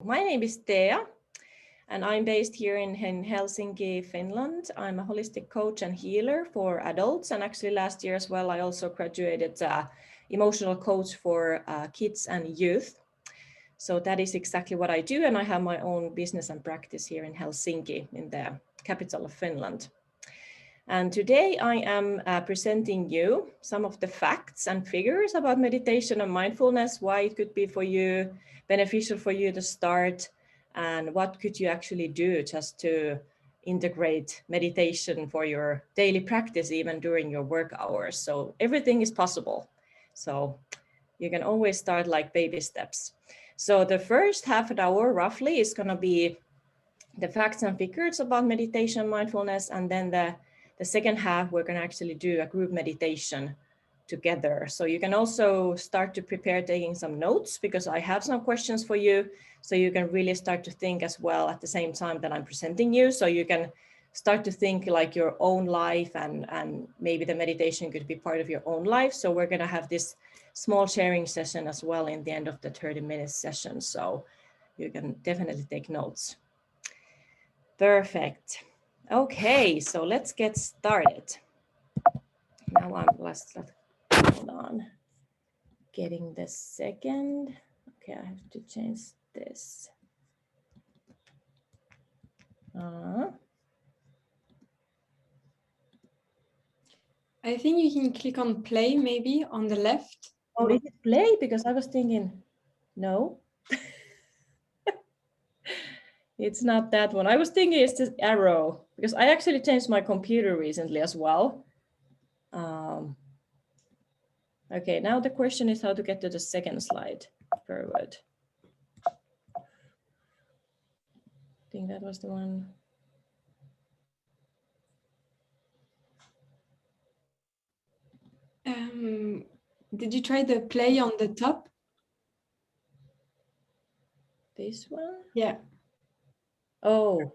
My name is Tea, and I'm based here in Helsinki, Finland. I'm a holistic coach and healer for adults, and actually last year as well, I also graduated emotional coach for kids and youth. So that is exactly what I do, and I have my own business and practice here in Helsinki, in the capital of Finland. And today I am presenting you some of the facts and figures about meditation and mindfulness, why it could be for you, beneficial for you to start, and what could you actually do just to integrate meditation for your daily practice, even during your work hours. So everything is possible. So you can always start like baby steps. So the first half an hour roughly is going to be the facts and figures about meditation and mindfulness, and then the second half, we're going to actually do a group meditation together. So you can also start to prepare taking some notes, because I have some questions for you. So you can really start to think as well at the same time that I'm presenting you. So you can start to think like your own life, and maybe the meditation could be part of your own life. So we're going to have this small sharing session as well in the end of the 30-minute session. So you can definitely take notes. Perfect. Okay, so let's get started. Now hold on, getting the second. Okay, I have to change this. I think you can click on play maybe on the left. Oh, is it play? Because I was thinking, no. It's not that one. I was thinking it's this arrow, because I actually changed my computer recently as well. Okay, now the question is how to get to the second slide. Forward. I think that was the one. Did you try the play on the top? This one? Yeah. Oh,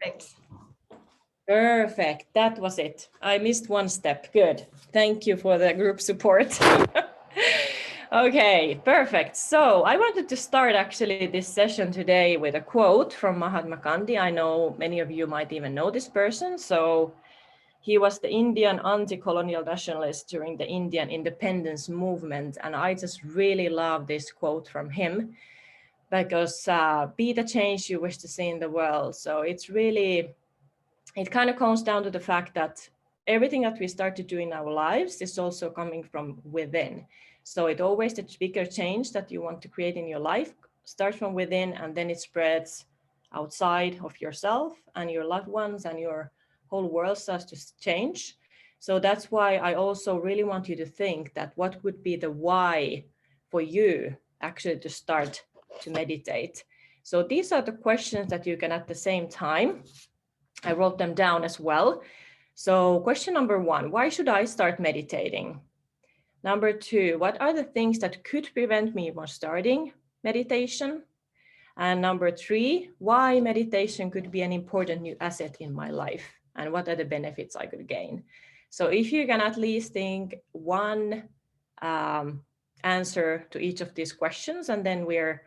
perfect. That was it. I missed one step. Good. Thank you for the group support. Okay, perfect. So I wanted to start actually this session today with a quote from Mahatma Gandhi. I know many of you might even know this person. So he was the Indian anti-colonial nationalist during the Indian independence movement. And I just really love this quote from him, because be the change you wish to see in the world. So it's really, it kind of comes down to the fact that everything that we start to do in our lives is also coming from within. So it always, the bigger change that you want to create in your life starts from within, and then it spreads outside of yourself, and your loved ones and your whole world starts to change. So that's why I also really want you to think that what would be the why for you actually to start to meditate. So these are the questions that you can at the same time, I wrote them down as well. So question number 1, why should I start meditating? Number 2, what are the things that could prevent me from starting meditation? And number 3, why meditation could be an important new asset in my life, and what are the benefits I could gain? So if you can at least think one answer to each of these questions, and then we're,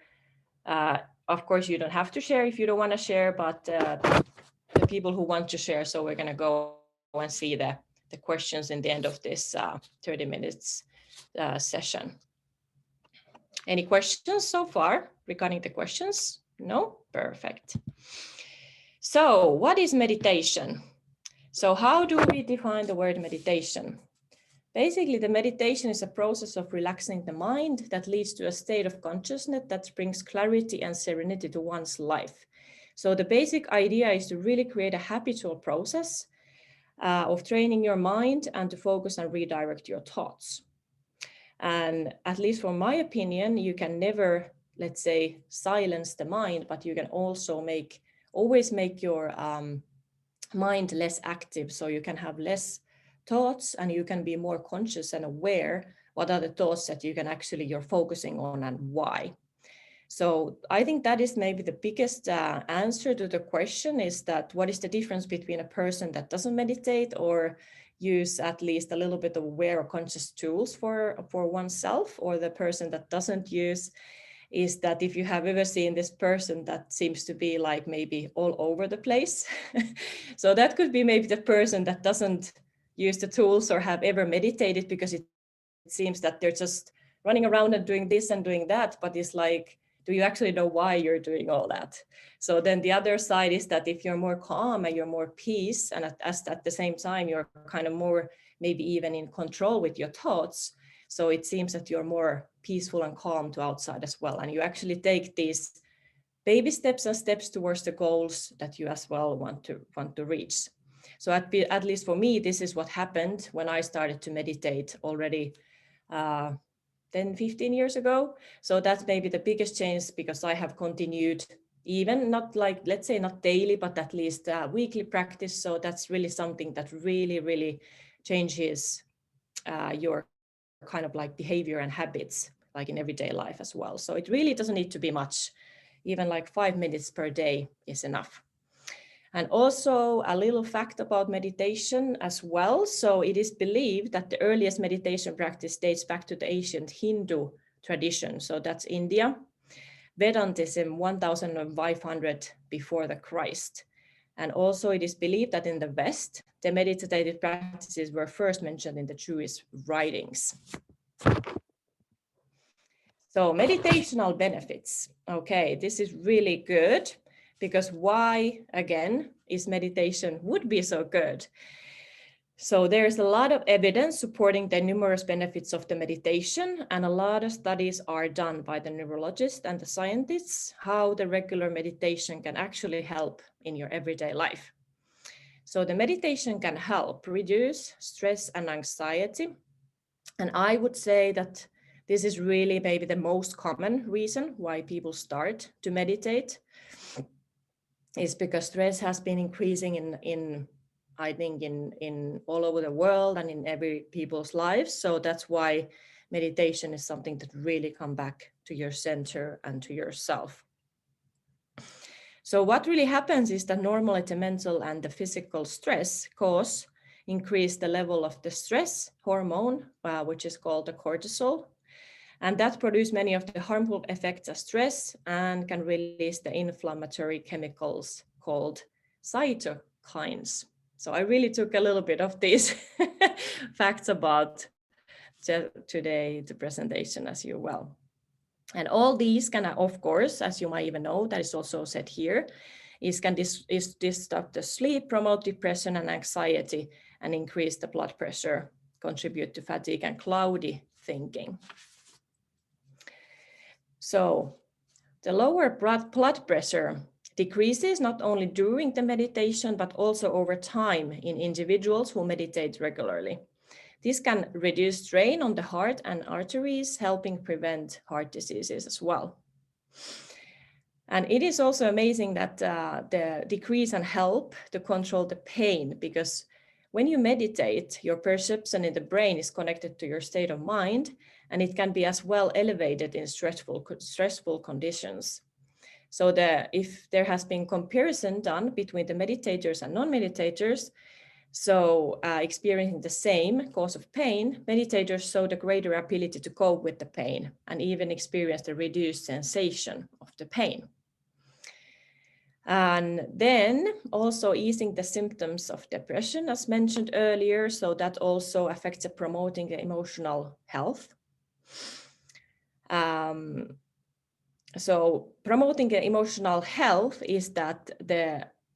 of course, you don't have to share if you don't want to share, but the people who want to share. So we're going to go and see the questions in the end of this 30 minutes session. Any questions so far regarding the questions? No? Perfect. So what is meditation? So how do we define the word meditation? Basically, the meditation is a process of relaxing the mind that leads to a state of consciousness that brings clarity and serenity to one's life. So the basic idea is to really create a habitual process of training your mind and to focus and redirect your thoughts. And at least from my opinion, you can never, let's say, silence the mind, but you can also always make your mind less active, so you can have less thoughts and you can be more conscious and aware what are the thoughts that you're focusing on and why. So I think that is maybe the biggest answer to the question, is that what is the difference between a person that doesn't meditate or use at least a little bit of aware or conscious tools for oneself, or the person that doesn't use is that if you have ever seen this person that seems to be like maybe all over the place, so that could be maybe the person that doesn't use the tools or have ever meditated, because it seems that they're just running around and doing this and doing that, but it's like, do you actually know why you're doing all that? So then the other side is that if you're more calm and you're more peace, and at the same time you're kind of more maybe even in control with your thoughts, so it seems that you're more peaceful and calm to outside as well, and you actually take these baby steps and steps towards the goals that you as well want to reach. So at least for me, this is what happened when I started to meditate already 10, 15 years ago. So that's maybe the biggest change, because I have continued, even not like, let's say not daily, but at least weekly practice. So that's really something that really, really changes your kind of like behavior and habits, like in everyday life as well. So it really doesn't need to be much. Even like 5 minutes per day is enough. And also a little fact about meditation as well. So it is believed that the earliest meditation practice dates back to the ancient Hindu tradition. So that's India. Vedantism 1500 before the Christ. And also it is believed that in the West, the meditative practices were first mentioned in the Jewish writings. So meditational benefits. Okay, this is really good, because why, again, is meditation would be so good? So there's a lot of evidence supporting the numerous benefits of the meditation, and a lot of studies are done by the neurologists and the scientists, how the regular meditation can actually help in your everyday life. So the meditation can help reduce stress and anxiety. And I would say that this is really maybe the most common reason why people start to meditate, is because stress has been increasing in I think in all over the world and in every people's lives. So that's why meditation is something that really come back to your center and to yourself. So what really happens is that normally the mental and the physical stress cause increase the level of the stress hormone, which is called the cortisol. And that produces many of the harmful effects of stress and can release the inflammatory chemicals called cytokines. So I really took a little bit of these facts about today, the presentation, as you well. And all these can, of course, as you might even know, that is also said here, can disrupt the sleep, promote depression and anxiety, and increase the blood pressure, contribute to fatigue and cloudy thinking. So the lower blood pressure decreases not only during the meditation, but also over time in individuals who meditate regularly. This can reduce strain on the heart and arteries, helping prevent heart diseases as well. And it is also amazing that the decrease and help to control the pain, because when you meditate, your perception in the brain is connected to your state of mind, and it can be as well elevated in stressful conditions. So if there has been comparison done between the meditators and non-meditators, so experiencing the same cause of pain, meditators showed a greater ability to cope with the pain and even experience the reduced sensation of the pain. And then also easing the symptoms of depression, as mentioned earlier, so that also affects promoting the emotional health. So promoting the emotional health is that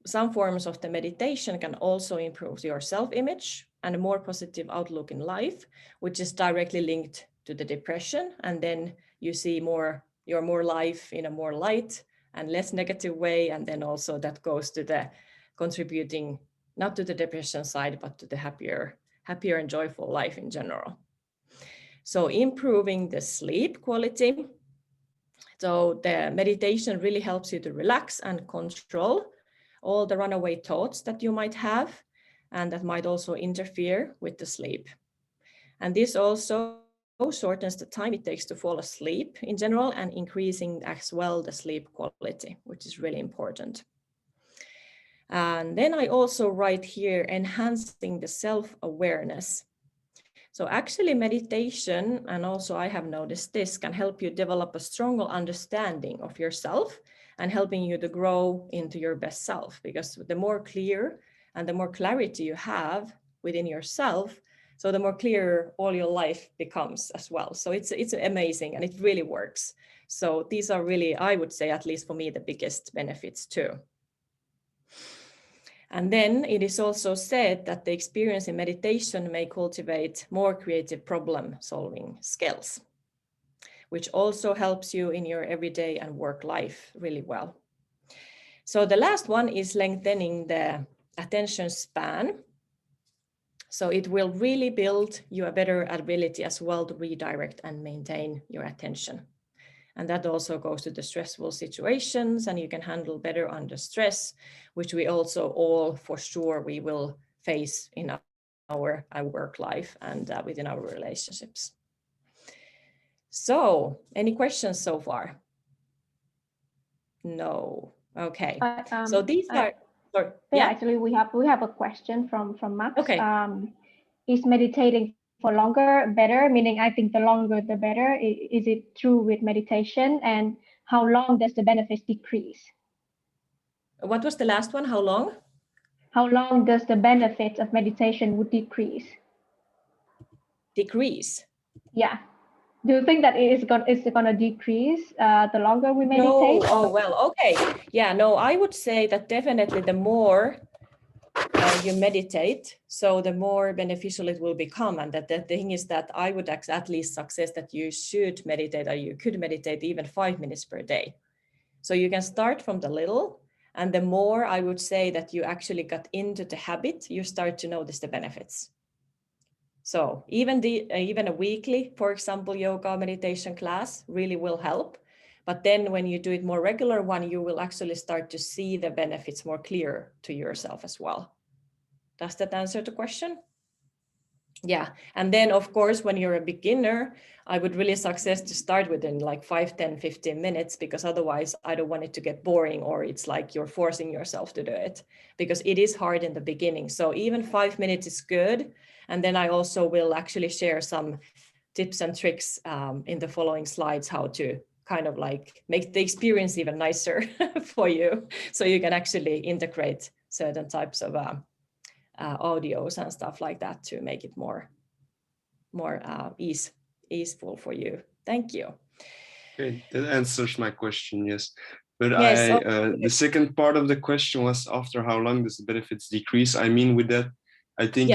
some forms of the meditation can also improve your self-image and a more positive outlook in life, which is directly linked to the depression. And then you see your more life in a more light and less negative way. And then also that goes to the contributing, not to the depression side, but to the happier and joyful life in general. So improving the sleep quality. So the meditation really helps you to relax and control all the runaway thoughts that you might have, and that might also interfere with the sleep. And this also shortens the time it takes to fall asleep in general, and increasing as well the sleep quality, which is really important. And then I also write here, enhancing the self-awareness. So actually meditation, and also I have noticed this, can help you develop a stronger understanding of yourself and helping you to grow into your best self, because the more clear and the more clarity you have within yourself, so the more clear all your life becomes as well. So it's amazing and it really works. So these are really, I would say, at least for me, the biggest benefits too. And then it is also said that the experience in meditation may cultivate more creative problem-solving skills, which also helps you in your everyday and work life really well. So the last one is lengthening the attention span. So it will really build you a better ability as well to redirect and maintain your attention. And that also goes to the stressful situations, and you can handle better under stress, which we also all for sure we will face in our work life and within our relationships. So any questions so far? No. Okay. So these are yeah, actually we have a question from Max. Okay. Is meditating for longer better? Meaning, I think the longer the better. Is it true with meditation? And how long does the benefits decrease? What was the last one? How long? How long does the benefits of meditation would decrease? Decrease? Yeah. Do you think that it's gonna decrease the longer we meditate? No. Oh, well, okay. Yeah, no, I would say that definitely the more you meditate, so the more beneficial it will become. And that the thing is that I would at least suggest that you should meditate, or you could meditate even 5 minutes per day. So you can start from the little, and the more I would say that you actually got into the habit, you start to notice the benefits. So even a weekly, for example, yoga meditation class really will help. But then when you do it more regular one, you will actually start to see the benefits more clear to yourself as well. Does that answer the question? Yeah. And then of course, when you're a beginner, I would really suggest to start within like 5, 10, 15 minutes, because otherwise I don't want it to get boring, or it's like you're forcing yourself to do it, because it is hard in the beginning. So even 5 minutes is good. And then I also will actually share some tips and tricks in the following slides, how to kind of like make the experience even nicer for you. So you can actually integrate certain types of audios and stuff like that to make it more easeful for you. Thank you. Okay, that answers my question, yes. But yes, the second part of the question was, after how long does the benefits decrease? I mean, with that, I think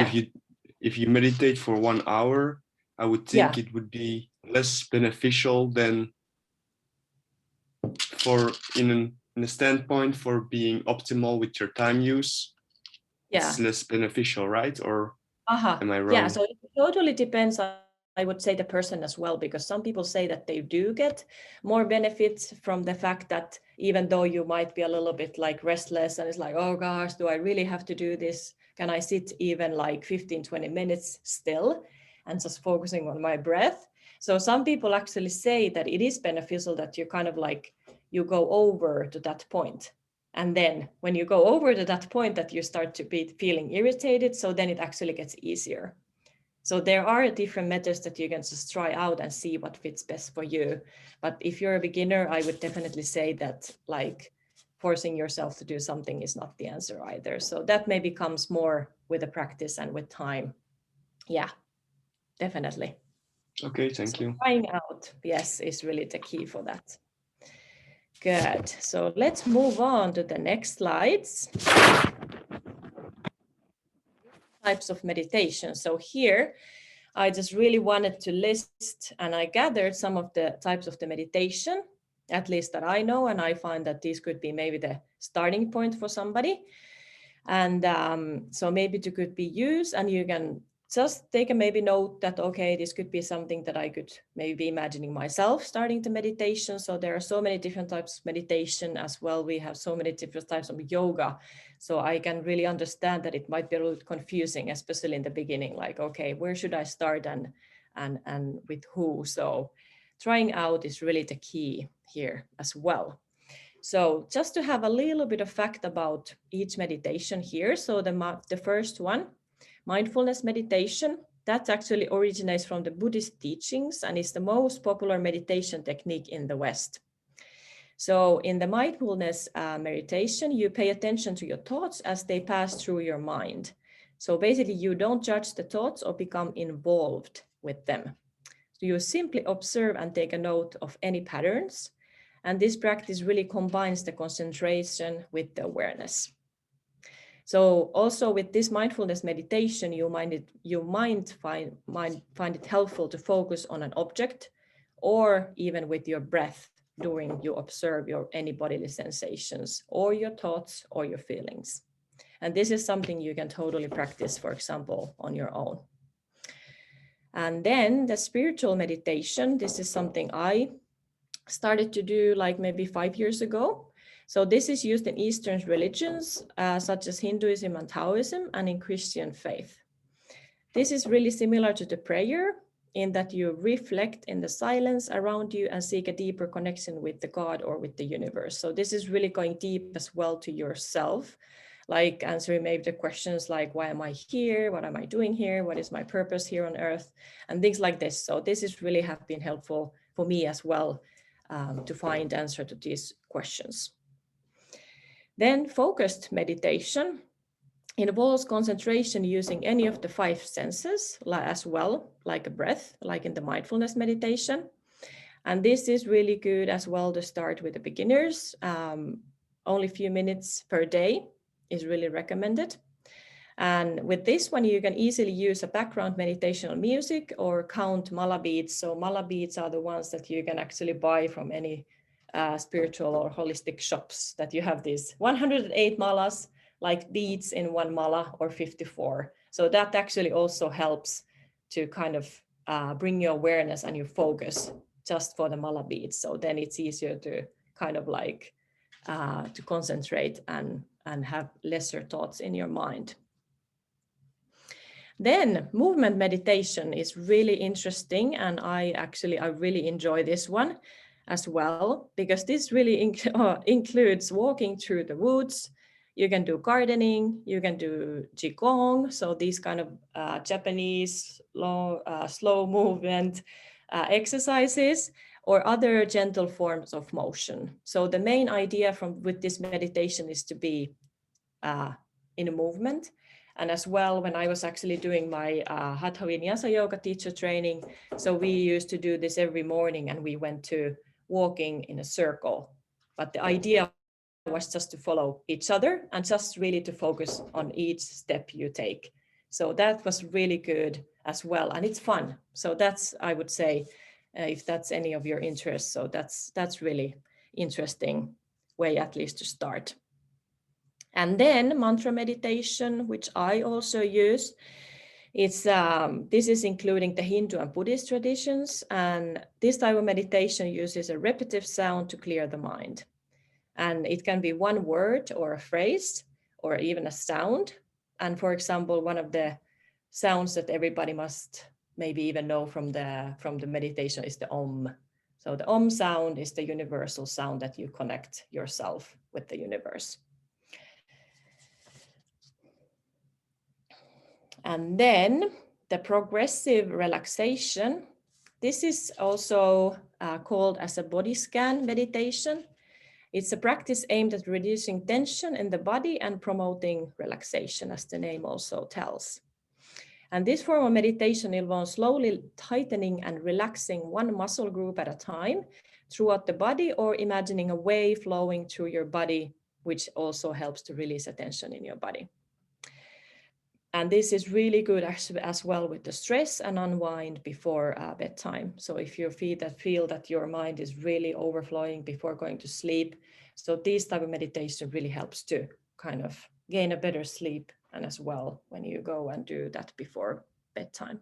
if you meditate for 1 hour, I would think it would be less beneficial than in a standpoint for being optimal with your time use. It's less beneficial, right? Or am I wrong? Yeah, so it totally depends on, I would say, the person as well, because some people say that they do get more benefits from the fact that even though you might be a little bit like restless and it's like, oh gosh, do I really have to do this? Can I sit even like 15, 20 minutes still and just focusing on my breath? So some people actually say that it is beneficial that you kind of like, you go over to that point. And then when you go over to that point that you start to be feeling irritated, so then it actually gets easier. So there are different methods that you can just try out and see what fits best for you. But if you're a beginner, I would definitely say that like forcing yourself to do something is not the answer either. So that maybe comes more with the practice and with time. Yeah, definitely. Okay, thank you. Trying out, yes, is really the key for that. Good. So let's move on to the next slides. Types of meditation. So here, I just really wanted to list, and I gathered some of the types of the meditation, at least that I know, and I find that these could be maybe the starting point for somebody. And so maybe it could be used, and you can just take a maybe note that, okay, this could be something that I could maybe be imagining myself starting the meditation. So there are so many different types of meditation as well. We have so many different types of yoga. So I can really understand that it might be a little confusing, especially in the beginning, like, okay, where should I start and with who? So trying out is really the key here as well. So just to have a little bit of fact about each meditation here. So the first one, mindfulness meditation, that actually originates from the Buddhist teachings and is the most popular meditation technique in the West. So in the mindfulness meditation, you pay attention to your thoughts as they pass through your mind. So basically you don't judge the thoughts or become involved with them. So you simply observe and take a note of any patterns. And this practice really combines the concentration with the awareness. So also with this mindfulness meditation, you might find it helpful to focus on an object or even with your breath during you observe any bodily sensations or your thoughts or your feelings. And this is something you can totally practice, for example, on your own. And then the spiritual meditation, this is something I started to do like maybe 5 years ago. So this is used in Eastern religions, such as Hinduism and Taoism, and in Christian faith. This is really similar to the prayer in that you reflect in the silence around you and seek a deeper connection with the God or with the universe. So this is really going deep as well to yourself, like answering maybe the questions like, why am I here? What am I doing here? What is my purpose here on earth? And things like this. So this is really have been helpful for me as well to find answer to these questions. Then focused meditation involves concentration using any of the 5 senses as well, like a breath, like in the mindfulness meditation. And this is really good as well to start with the beginners. Only a few minutes per day is really recommended. And with this one, you can easily use a background meditational music or count mala beads. So mala beads are the ones that you can actually buy from any spiritual or holistic shops, that you have these 108 malas, like beads in 1 mala, or 54. So that actually also helps to kind of bring your awareness and your focus just for the mala beads. So then it's easier to kind of like to concentrate and have lesser thoughts in your mind. Then movement meditation is really interesting, and I really enjoy this one as well, because this really includes walking through the woods. You can do gardening, you can do qigong, so these kind of Japanese slow movement exercises, or other gentle forms of motion. So the main idea with this meditation is to be in a movement. And as well, when I was actually doing my Hatha Vinyasa yoga teacher training, so we used to do this every morning, and we went to walking in a circle. But the idea was just to follow each other and just really to focus on each step you take. So that was really good as well, and it's fun. So that's, I would say, if that's any of your interest, so that's really interesting way at least to start. And then mantra meditation, which I also use, this is including the Hindu and Buddhist traditions. And this type of meditation uses a repetitive sound to clear the mind. And it can be one word or a phrase or even a sound. And for example, one of the sounds that everybody must maybe even know from the meditation is the Om. So the Om sound is the universal sound that you connect yourself with the universe. And then the progressive relaxation. This is also called as a body scan meditation. It's a practice aimed at reducing tension in the body and promoting relaxation, as the name also tells. And this form of meditation involves slowly tightening and relaxing one muscle group at a time throughout the body, or imagining a wave flowing through your body, which also helps to release tension in your body. And this is really good as well with the stress and unwind before bedtime. So if you feel that your mind is really overflowing before going to sleep, so this type of meditation really helps to kind of gain a better sleep, and as well when you go and do that before bedtime.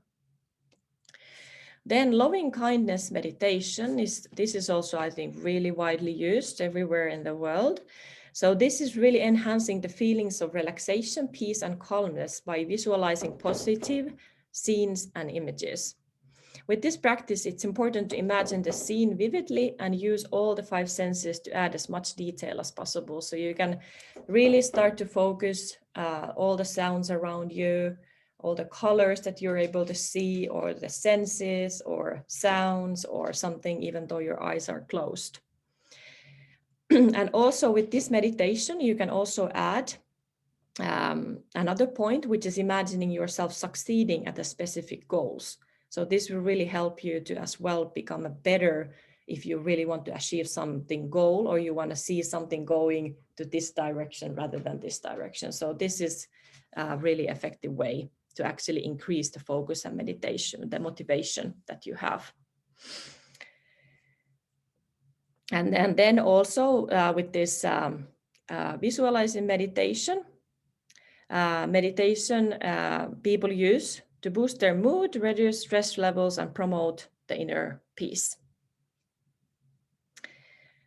Then loving kindness meditation this is also, I think, really widely used everywhere in the world. So this is really enhancing the feelings of relaxation, peace, and calmness by visualizing positive scenes and images. With this practice, it's important to imagine the scene vividly and use all the 5 senses to add as much detail as possible. So you can really start to focus all the sounds around you, all the colors that you're able to see, or the senses or sounds or something, even though your eyes are closed. And also with this meditation, you can also add another point, which is imagining yourself succeeding at the specific goals. So this will really help you to as well become a better, if you really want to achieve something goal, or you want to see something going to this direction rather than this direction. So this is a really effective way to actually increase the focus and meditation, the motivation that you have. And then also with this visualizing meditation, people use to boost their mood, reduce stress levels, and promote the inner peace.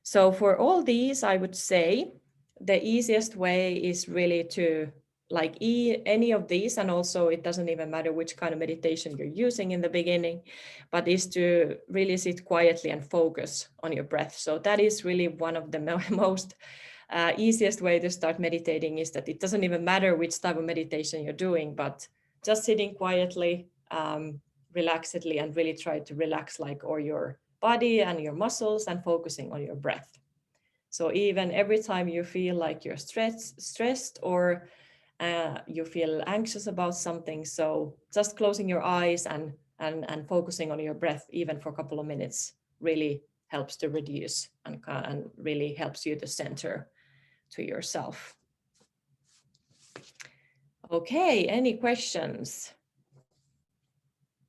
So for all these, I would say the easiest way is really to like any of these, and also it doesn't even matter which kind of meditation you're using in the beginning, but is to really sit quietly and focus on your breath. So that is really one of the most easiest way to start meditating, is that it doesn't even matter which type of meditation you're doing, but just sitting quietly, relaxedly, and really try to relax like all your body and your muscles and focusing on your breath. So even every time you feel like you're stressed or you feel anxious about something, so just closing your eyes and focusing on your breath, even for a couple of minutes, really helps to reduce and really helps you to center to yourself. Okay, any questions?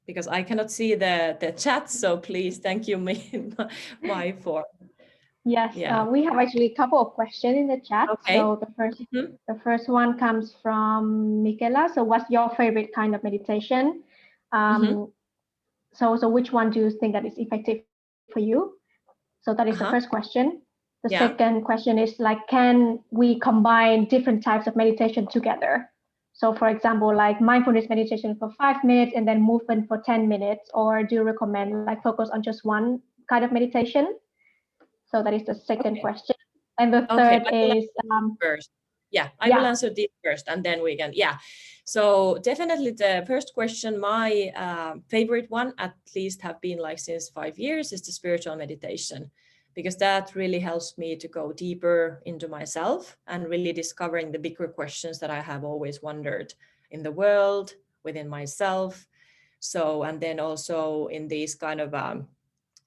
Because I cannot see the chat, so please, thank you, Mai, for. Yes, Yeah. we have actually a couple of questions in the chat. Okay. So the first one comes from Michaela. So what's your favorite kind of meditation? So which one do you think that is effective for you? So that is the first question. The second question is like, can we combine different types of meditation together? So for example, like mindfulness meditation for 5 minutes and then movement for 10 minutes, or do you recommend like focus on just one kind of meditation? So that is the second question. And the third is first. Yeah, I will answer this first, and then we can, So definitely the first question, my favorite one, at least have been like since 5 years, is the spiritual meditation, because that really helps me to go deeper into myself and really discovering the bigger questions that I have always wondered in the world, within myself. So, and then also in these kind of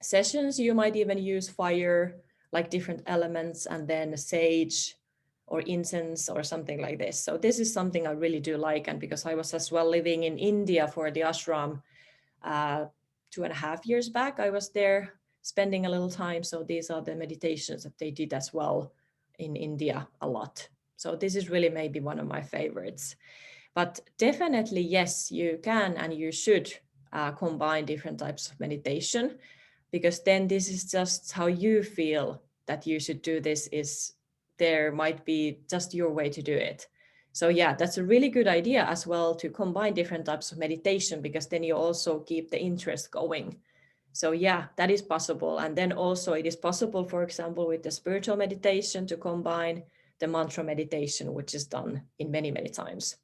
sessions, you might even use fire, like different elements, and then sage or incense or something like this. So this is something I really do like. And because I was as well living in India for the ashram 2.5 years back, I was there spending a little time. So these are the meditations that they did as well in India a lot. So this is really maybe one of my favorites. But definitely, yes, you can and you should combine different types of meditation, because then this is just how you feel that you should do this. Is there might be just your way to do it. So yeah, that's a really good idea as well, to combine different types of meditation, because then you also keep the interest going. So yeah, that is possible. And then also it is possible, for example, with the spiritual meditation, to combine the mantra meditation, which is done in many times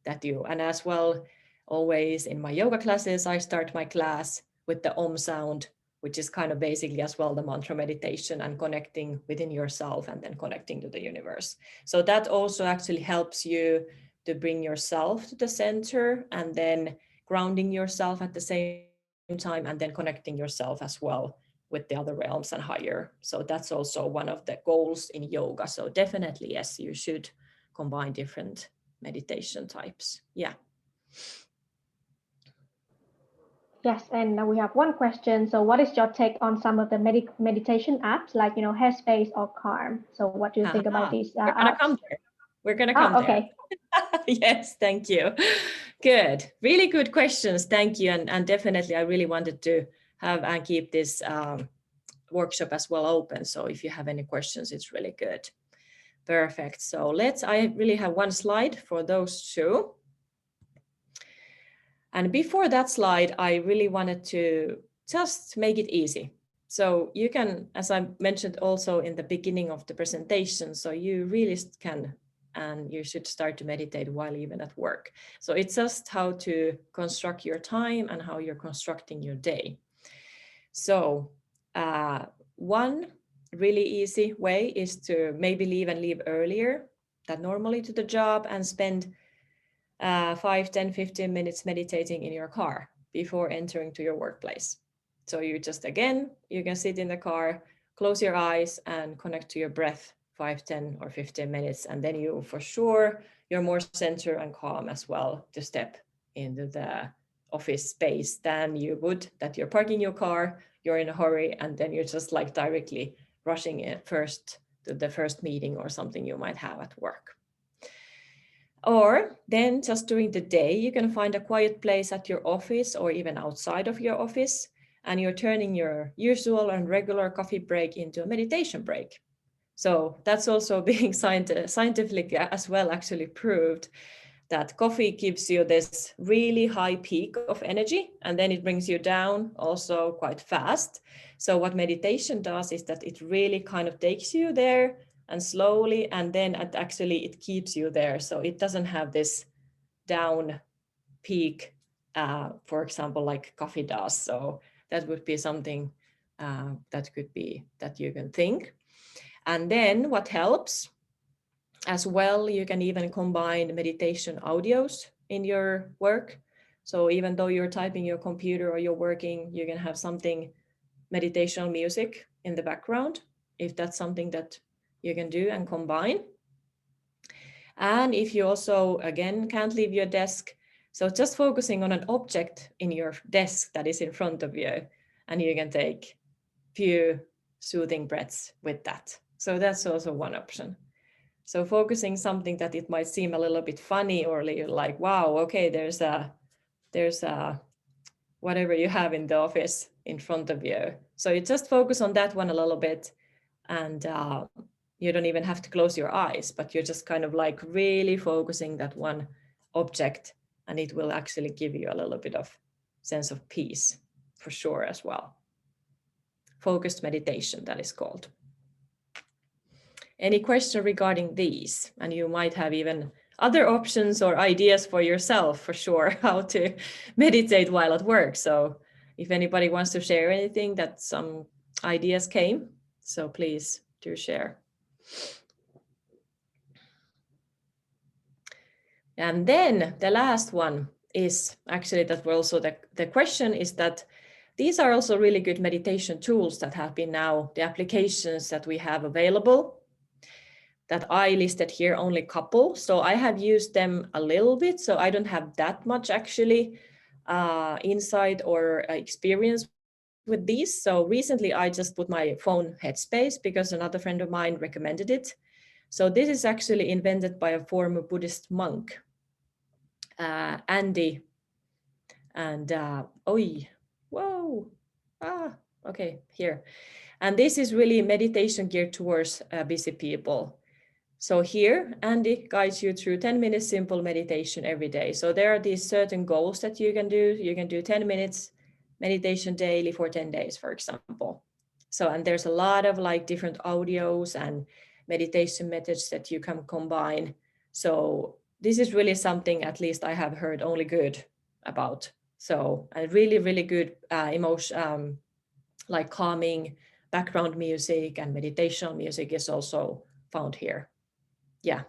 that you, and as well, always in my yoga classes, I start my class with the Om sound, which is kind of basically as well the mantra meditation and connecting within yourself and then connecting to the universe. So that also actually helps you to bring yourself to the center and then grounding yourself at the same time, and then connecting yourself as well with the other realms and higher. So that's also one of the goals in yoga. So definitely, yes, you should combine different meditation types. Yeah. Yes, and now we have one question. So what is your take on some of the meditation apps, like, Headspace or Calm? So what do you think about these We're gonna apps? come there. We're gonna come okay. there. Yes, thank you. Good, really good questions. Thank you. And definitely, I really wanted to have and keep this workshop as well open. So if you have any questions, it's really good. Perfect. So I really have one slide for those two. And before that slide, I really wanted to just make it easy. So you can, as I mentioned also in the beginning of the presentation, so you really can and you should start to meditate while even at work. So it's just how to construct your time and how you're constructing your day. So one really easy way is to maybe leave earlier than normally to the job and spend 5, 10, 15 minutes meditating in your car before entering to your workplace. So you just, again, you can sit in the car, close your eyes and connect to your breath 5, 10 or 15 minutes. And then you, for sure, you're more centered and calm as well to step into the office space than you would that you're parking your car, you're in a hurry, and then you're just like directly rushing it first to the first meeting or something you might have at work. Or then just during the day, you can find a quiet place at your office or even outside of your office, and you're turning your usual and regular coffee break into a meditation break. So that's also being scientifically as well actually proved that coffee gives you this really high peak of energy, and then it brings you down also quite fast. So what meditation does is that it really kind of takes you there and slowly, and then it keeps you there. So it doesn't have this down peak, for example, like coffee does. So that would be something that you can think. And then what helps as well, you can even combine meditation audios in your work. So even though you're typing your computer or you're working, you can have something meditational music in the background, if that's something that you can do and combine. And if you also, again, can't leave your desk, so just focusing on an object in your desk that is in front of you, and you can take few soothing breaths with that. So that's also one option. So focusing something that it might seem a little bit funny, or like, wow, okay, there's a whatever you have in the office in front of you. So you just focus on that one a little bit, and you don't even have to close your eyes, but you're just kind of like really focusing that one object, and it will actually give you a little bit of sense of peace for sure as well. Focused meditation, that is called. Any question regarding these? And you might have even other options or ideas for yourself, for sure, how to meditate while at work. So if anybody wants to share anything, that some ideas came, so please do share. And then the last one is actually that we're also the question is that these are also really good meditation tools that have been now the applications that we have available, that I listed here only a couple. So I have used them a little bit, so I don't have that much actually insight or experience with these. So recently I just put my phone headspace because another friend of mine recommended it. So this is actually invented by a former Buddhist monk, Andy. And okay, here. And this is really meditation geared towards busy people. So here, Andy guides you through 10 minutes simple meditation every day. So there are these certain goals that you can do. You can do 10 minutes meditation daily for 10 days, for example. So, and there's a lot of like different audios and meditation methods that you can combine. So this is really something, at least I have heard only good about. So a really, really good emotion, like calming background music and meditational music is also found here. Yeah.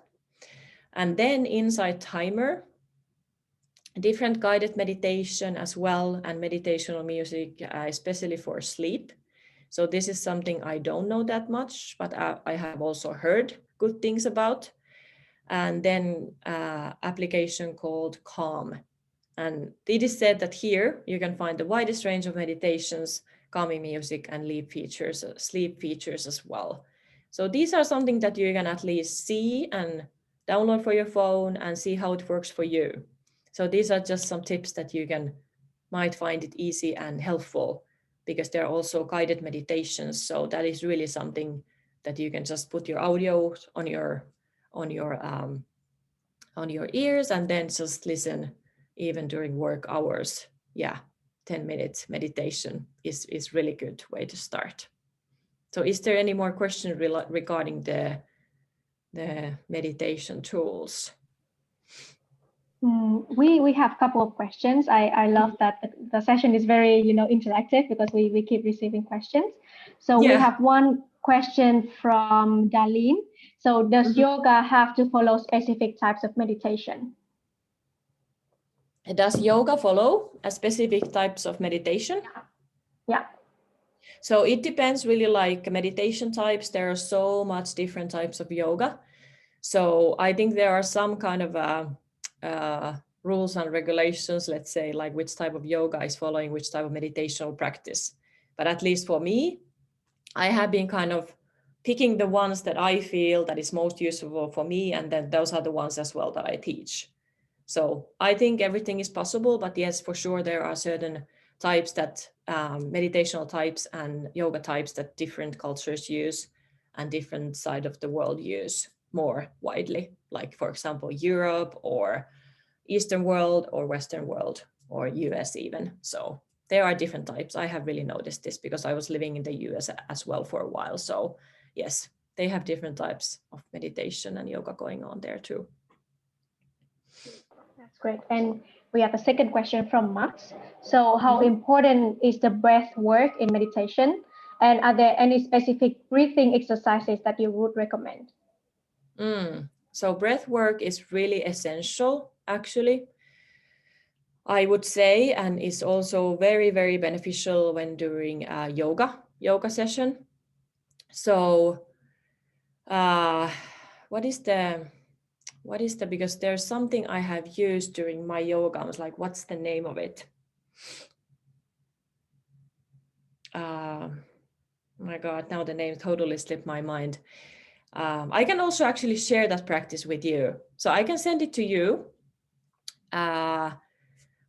And then inside timer, different guided meditation as well, and meditational music, especially for sleep. So this is something I don't know that much, but I have also heard good things about. And then application called Calm. And it is said that here you can find the widest range of meditations, calming music, and sleep features as well. So these are something that you can at least see and download for your phone and see how it works for you. So these are just some tips that you might find it easy and helpful, because there are also guided meditations. So that is really something that you can just put your audio on your ears and then just listen even during work hours. Yeah, 10 minutes meditation is really good way to start. So is there any more question regarding the the meditation tools? We have a couple of questions. I love that the session is very interactive because we keep receiving questions. So we have one question from Darlene. So does yoga have to follow specific types of meditation? Does yoga follow a specific types of meditation? Yeah. So it depends really, like meditation types. There are so much different types of yoga. So I think there are some kind of rules and regulations, let's say, like which type of yoga is following which type of meditational practice. But at least for me, I have been kind of picking the ones that I feel that is most useful for me. And then those are the ones as well that I teach. So I think everything is possible, but yes, for sure, there are certain types that meditational types and yoga types that different cultures use and different side of the world use more widely, like for example, Europe or Eastern world or Western world or US even. So there are different types. I have really noticed this because I was living in the US as well for a while. So yes, they have different types of meditation and yoga going on there too. That's great. And we have a second question from Max. So how important is the breath work in meditation? And are there any specific breathing exercises that you would recommend? So breath work is really essential, actually, I would say, and is also very, very beneficial when doing a yoga session. So what is the, because there's something I have used during my yoga. I was like, what's the name of it? My God, now the name totally slipped my mind. I can also actually share that practice with you. So I can send it to you, and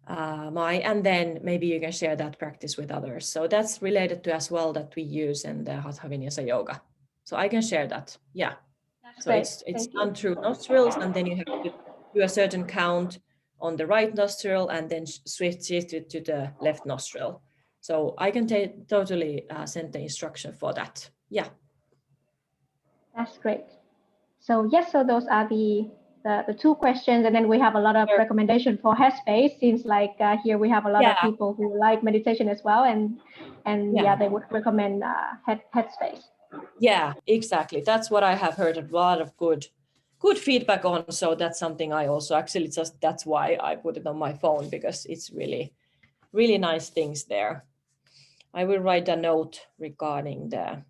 then maybe you can share that practice with others. So that's related to as well that we use in the Hatha Vinyasa yoga. So I can share that. Yeah. That's so great. it's done through nostrils, and then you have to do a certain count on the right nostril and then switch it to the left nostril. So I can totally send the instruction for that. Yeah. That's great. So yes, so those are the two questions, and then we have a lot of recommendation for Headspace. Seems like here we have a lot of people who like meditation as well, and they would recommend Headspace. Yeah, exactly. That's what I have heard a lot of good feedback on. So that's something I also actually that's why I put it on my phone, because it's really, really nice things there. I will write a note regarding the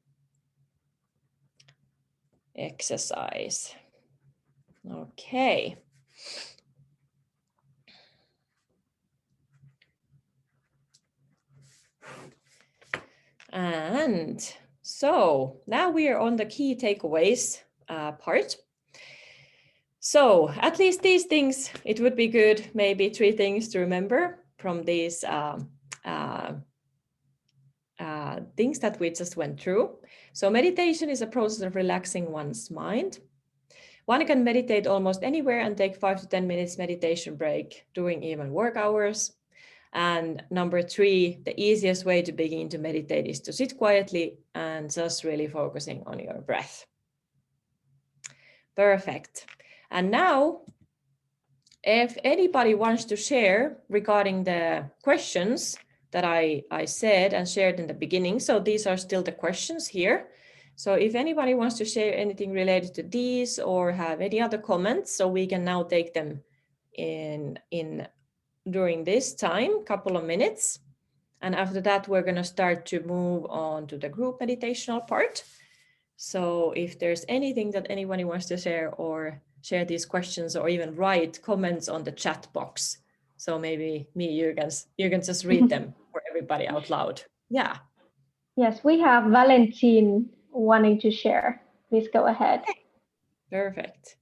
exercise. Okay. And so now we are on the key takeaways part. So at least these things, it would be good, maybe 3 things to remember from these things that we just went through. So meditation is a process of relaxing one's mind. One can meditate almost anywhere and take 5 to 10 minutes meditation break during even work hours. And number 3, the easiest way to begin to meditate is to sit quietly and just really focusing on your breath. Perfect. And now, if anybody wants to share regarding the questions that I said and shared in the beginning, so these are still the questions here. So if anybody wants to share anything related to these or have any other comments, so we can now take them in during this time, couple of minutes. And after that, we're going to start to move on to the group meditational part. So if there's anything that anybody wants to share or share these questions or even write comments on the chat box. So maybe you can just read them for everybody out loud. Yeah. Yes, we have Valentine wanting to share. Please go ahead. Perfect.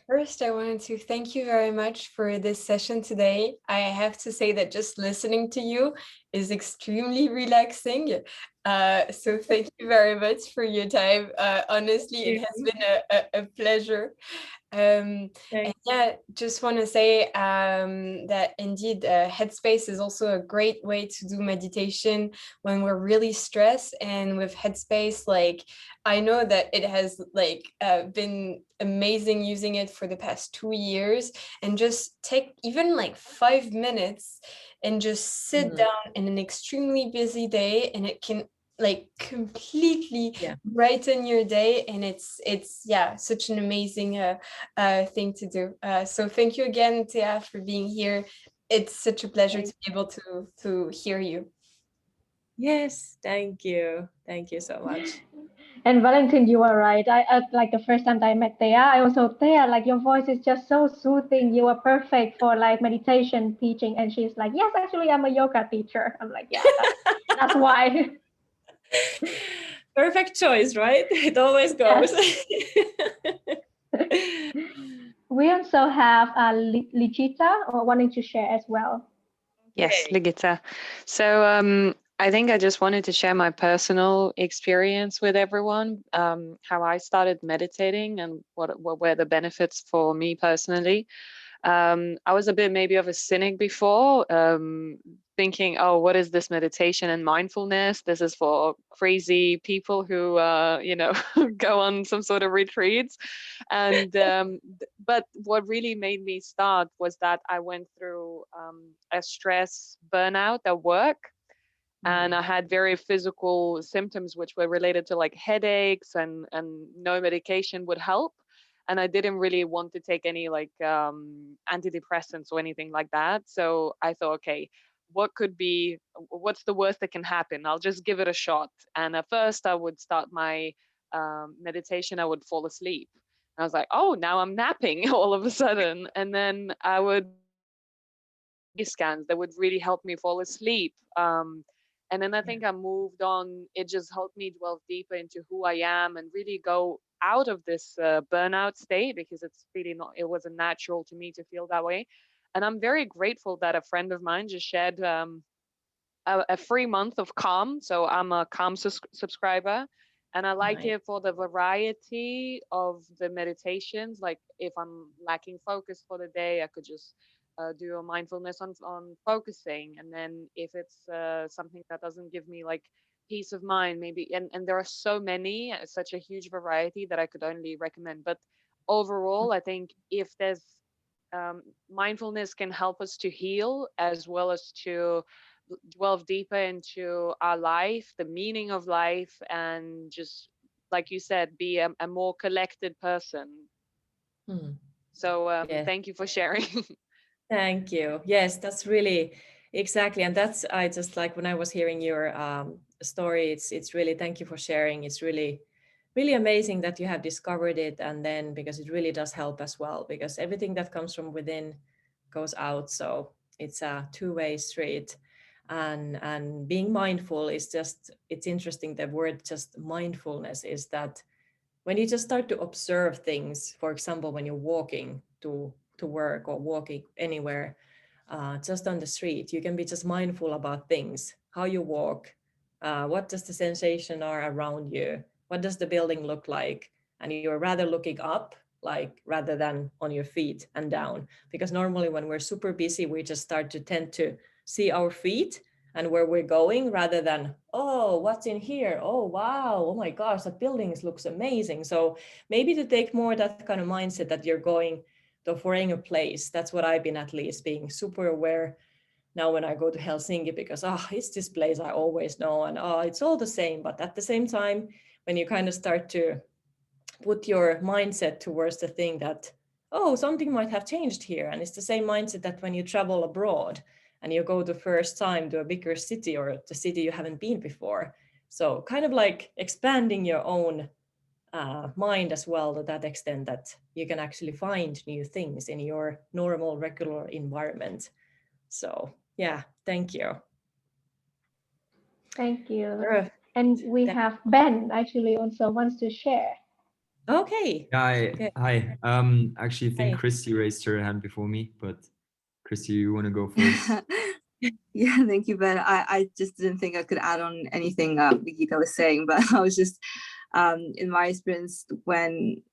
First, I wanted to thank you very much for this session today. I have to say that just listening to you is extremely relaxing. So thank you very much for your time. Honestly, it has been a pleasure. And yeah, just want to say that indeed Headspace is also a great way to do meditation when we're really stressed. And with Headspace, like I know that it has like been amazing using it for the past 2 years, and just take even like 5 minutes and just sit down in an extremely busy day, and it can like completely brighten your day. And it's yeah, such an amazing thing to do. So thank you again, Thea, for being here. It's such a pleasure to be able to hear you. Yes, thank you so much. And Valentin, you are right. I like the first time that I met Thea, I also Thea, like your voice is just so soothing. You are perfect for like meditation teaching. And she's like, yes, actually, I'm a yoga teacher. I'm like, yeah, that's why. Perfect choice, right? It always goes. Yes. We also have Ligita wanting to share as well. Yes, Ligita. So I think I just wanted to share my personal experience with everyone, how I started meditating and what were the benefits for me personally. I was a bit maybe of a cynic before, thinking, oh, what is this meditation and mindfulness? This is for crazy people who, you know, go on some sort of retreats. And but what really made me start was that I went through a stress burnout at work. And I had very physical symptoms which were related to like headaches, and no medication would help. And I didn't really want to take any like antidepressants or anything like that. So I thought, okay, what's the worst that can happen? I'll just give it a shot. And at first I would start my meditation, I would fall asleep. And I was like, oh, now I'm napping all of a sudden. And then I would scans that would really help me fall asleep. And then I think I moved on. It just helped me delve deeper into who I am and really go out of this burnout state, because it's really not, it wasn't natural to me to feel that way. And I'm very grateful that a friend of mine just shared a free month of Calm. So I'm a Calm subscriber, and I like it for the variety of the meditations. Like if I'm lacking focus for the day, I could just do a mindfulness on focusing. And then if it's something that doesn't give me like peace of mind, maybe, and there are so many, such a huge variety that I could only recommend. But overall, I think if there's mindfulness can help us to heal as well as to delve deeper into our life, the meaning of life, and just like you said, be a more collected person. So thank you for sharing. Thank you. Yes, that's really exactly. And that's, I just like when I was hearing your story, it's really, thank you for sharing. It's really, really amazing that you have discovered it. And then because it really does help as well, because everything that comes from within goes out. So it's a two-way street. And being mindful is just, it's interesting. The word just mindfulness is that when you just start to observe things, for example, when you're walking to work or walking anywhere, just on the street, you can be just mindful about things, how you walk, what does the sensation are around you, what does the building look like, and you're rather looking up, like rather than on your feet and down, because normally when we're super busy, we just start to tend to see our feet and where we're going rather than, oh, what's in here? Oh, wow. Oh my gosh, that building looks amazing. So maybe to take more that kind of mindset that you're going to a foreign place. That's what I've been at least being super aware now when I go to Helsinki, because, oh, it's this place I always know. And oh, it's all the same. But at the same time, when you kind of start to put your mindset towards the thing that, oh, something might have changed here. And it's the same mindset that when you travel abroad, and you go the first time to a bigger city or the city you haven't been before. So kind of like expanding your own mind as well to that extent that you can actually find new things in your normal, regular environment. So yeah, thank you. Thank you. And we have Ben actually also wants to share. Okay. Hi. Actually, I think Christy raised her hand before me, but Christy, you want to go first? Yeah, thank you, Ben. I just didn't think I could add on anything Ligita was saying, but I was just, in my experience, when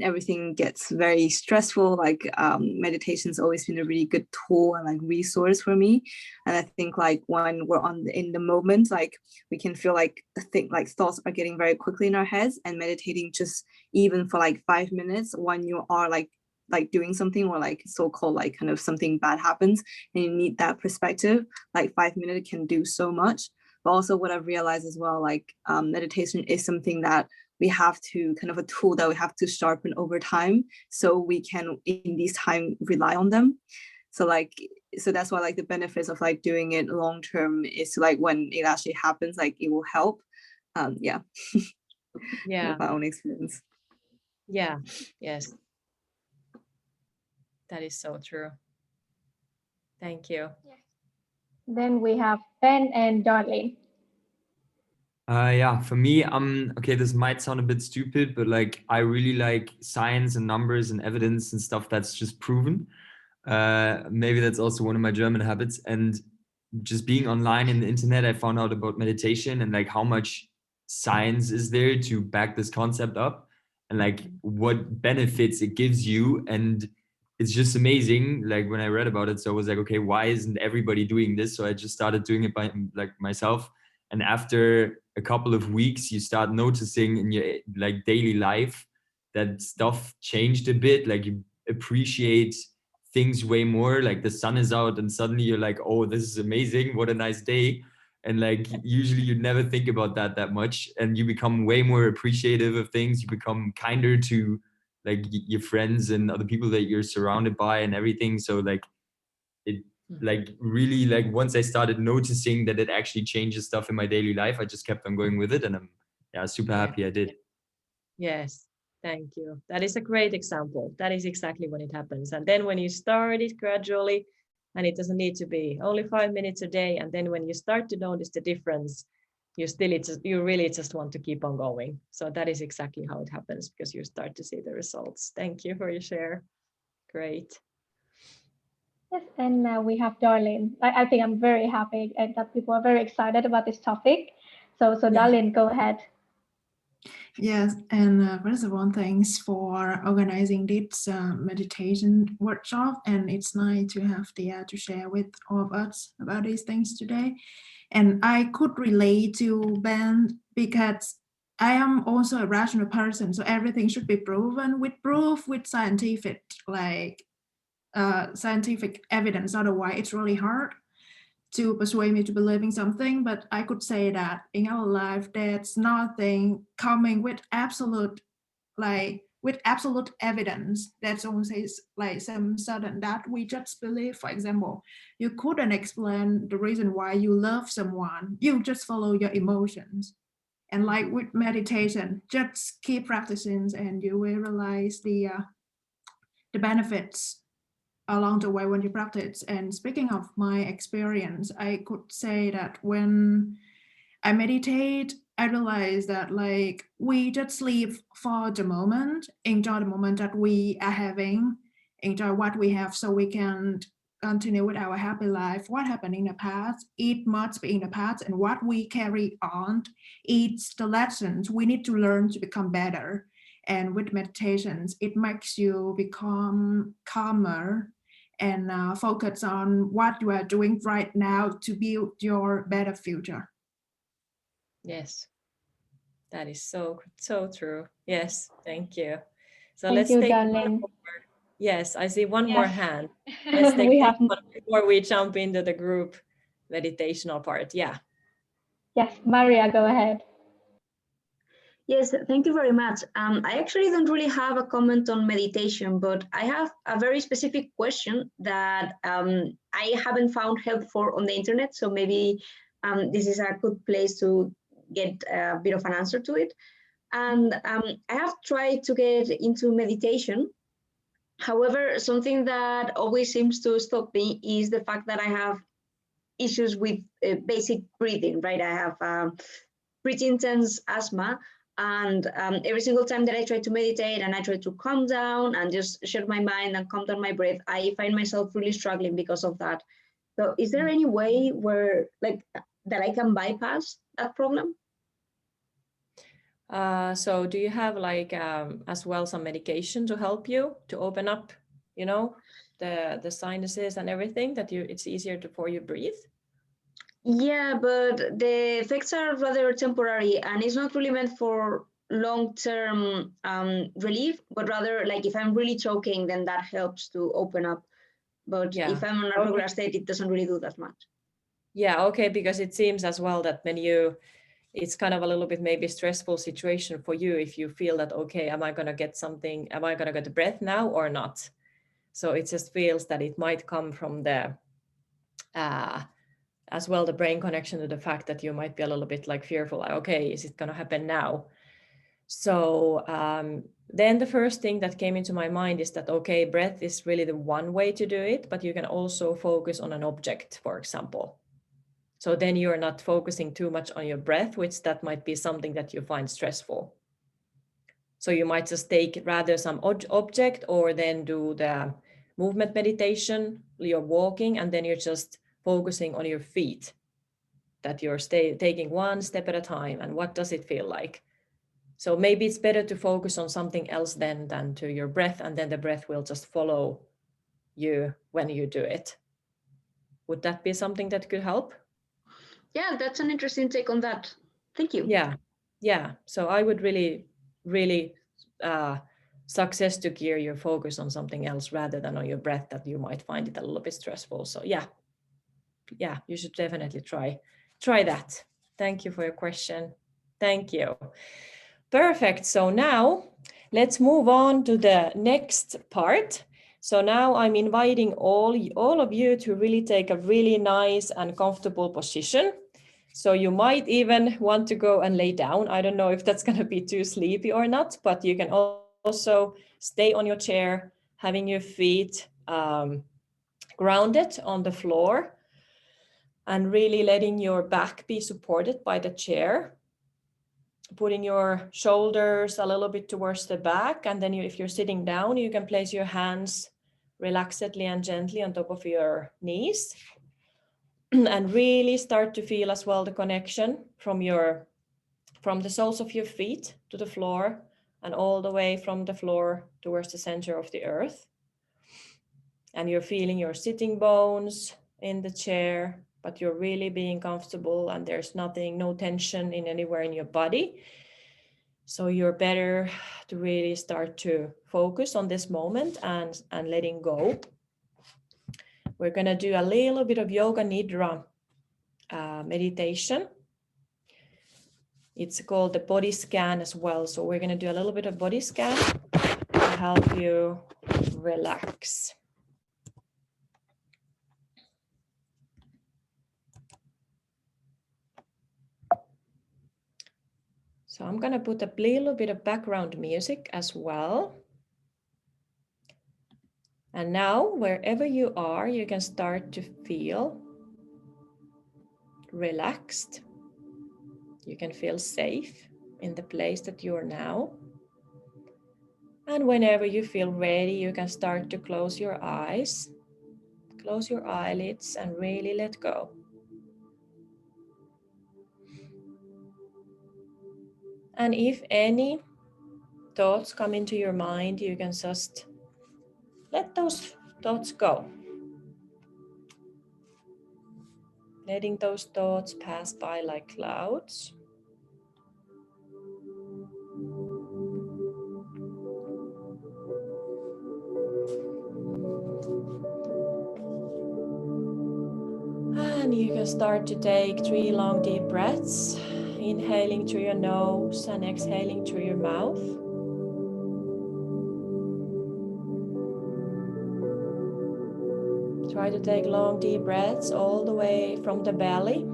everything gets very stressful. Like meditation's always been a really good tool and like resource for me. And I think like when we're in the moment, like we can feel like thoughts are getting very quickly in our heads, and meditating just even for like 5 minutes when you are like doing something, or like so-called like kind of something bad happens and you need that perspective, like 5 minutes can do so much. But also what I've realized as well, like meditation is something that we have to kind of a tool that we have to sharpen over time, so we can in this time rely on them. So that's why like the benefits of like doing it long term is like when it actually happens, like it will help. Yeah. Yeah. My own experience. Yeah. Yes. That is so true. Thank you. Then we have Ben and Darlene. Yeah, for me, okay, this might sound a bit stupid, but like I really like science and numbers and evidence and stuff that's just proven. Maybe that's also one of my German habits. And just being online in the internet, I found out about meditation and like how much science is there to back this concept up, and like what benefits it gives you. And it's just amazing. Like when I read about it, so I was like, okay, why isn't everybody doing this? So I just started doing it by like myself. And after a couple of weeks, you start noticing in your like daily life that stuff changed a bit. Like you appreciate things way more. Like the sun is out and suddenly you're like, oh, this is amazing, what a nice day. And like usually you'd never think about that much, and you become way more appreciative of things. You become kinder to like your friends and other people that you're surrounded by and everything. So like it like really, like once I started noticing that it actually changes stuff in my daily life, I just kept on going with it, and I'm super happy I did. Yes, thank you. That is a great example. That is exactly when it happens. And then when you start it gradually, and it doesn't need to be only 5 minutes a day, and then when you start to notice the difference, you really just want to keep on going. So that is exactly how it happens, because you start to see the results. Thank you for your share. Great. Yes, and we have Darlene. I think I'm very happy and that people are very excited about this topic. So yeah. Darlene, go ahead. Yes, and first of all, thanks for organizing this meditation workshop, and it's nice to have to share with all of us about these things today. And I could relate to Ben because I am also a rational person, so everything should be proven with proof, with scientific scientific evidence. Otherwise, it's really hard to persuade me to believe in something. But I could say that in our life, there's nothing coming with absolute evidence that's always like some sudden that we just believe. For example, you couldn't explain the reason why you love someone, you just follow your emotions. And like with meditation, just keep practicing and you will realize the benefits along the way when you practice. And speaking of my experience, I could say that when I meditate, I realize that like we just live for the moment, enjoy the moment that we are having, enjoy what we have, so we can continue with our happy life. What happened in the past, it must be in the past, and what we carry on, it's the lessons we need to learn to become better. And with meditations, it makes you become calmer and focus on what you are doing right now to build your better future. Yes, that is so true. Yes, thank you. So thank let's you, take Darlene. one more. Yes, I see one more hand. Let's take one before we jump into the group meditational part. Yeah. Yes, Maria, go ahead. Yes, thank you very much. I actually don't really have a comment on meditation, but I have a very specific question that I haven't found helpful on the internet. So maybe this is a good place to get a bit of an answer to it. And I have tried to get into meditation. However, something that always seems to stop me is the fact that I have issues with basic breathing, right? I have pretty intense asthma. And every single time that I try to meditate and I try to calm down and just shut my mind and calm down my breath, I find myself really struggling because of that. So is there any way where like that I can bypass that problem? So do you have like as well some medication to help you to open up, you know, the sinuses and everything, that it's easier for you breathe? Yeah, but the effects are rather temporary, and it's not really meant for long-term relief, but rather like if I'm really choking, then that helps to open up. But if I'm in a regular state, it doesn't really do that much. Yeah, okay, because it seems as well that when it's kind of a little bit maybe stressful situation for you if you feel that, okay, am I going to get something, am I going to get the breath now or not? So it just feels that it might come from the as well the brain connection to the fact that you might be a little bit like fearful, like, okay, is it going to happen now? So then the first thing that came into my mind is that, okay, breath is really the one way to do it, but you can also focus on an object, for example. So then you're not focusing too much on your breath, which that might be something that you find stressful. So you might just take rather some object, or then do the movement meditation, you're walking, and then you're just focusing on your feet, that you're taking one step at a time, and what does it feel like? So maybe it's better to focus on something else than to your breath, and then the breath will just follow you when you do it. Would that be something that could help? Yeah, that's an interesting take on that. Thank you. Yeah. So I would really suggest to gear your focus on something else rather than on your breath, that you might find it a little bit stressful. So yeah, you should definitely try that. Thank you for your question. Thank you. Perfect. So now let's move on to the next part. So now I'm inviting all of you to really take a really nice and comfortable position. So you might even want to go and lay down. I don't know if that's going to be too sleepy or not, but you can also stay on your chair, having your feet grounded on the floor, and really letting your back be supported by the chair. Putting your shoulders a little bit towards the back, and then if you're sitting down, you can place your hands relaxedly and gently on top of your knees, and really start to feel as well the connection from the soles of your feet to the floor, and all the way from the floor towards the center of the earth. And you're feeling your sitting bones in the chair, but you're really being comfortable, and there's no tension in anywhere in your body. So you're better to really start to focus on this moment and letting go. We're going to do a little bit of yoga nidra meditation. It's called the body scan as well. So we're going to do a little bit of body scan to help you relax. So I'm going to put a little bit of background music as well. And now, wherever you are, you can start to feel relaxed. You can feel safe in the place that you are now. And whenever you feel ready, you can start to close your eyes, close your eyelids, and really let go. And if any thoughts come into your mind, you can just let those thoughts go. Letting those thoughts pass by like clouds. And you can start to take 3 long deep breaths, inhaling through your nose and exhaling through your mouth. Try to take long deep breaths all the way from the belly.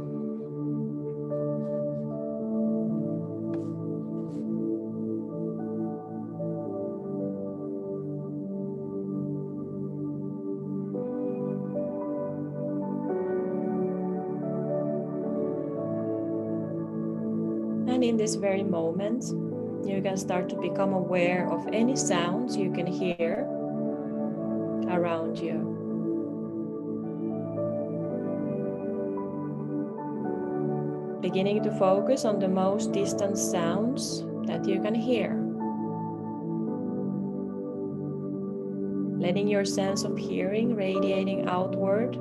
And in this very moment, you can start to become aware of any sounds you can hear around you. Beginning to focus on the most distant sounds that you can hear. Letting your sense of hearing radiating outward,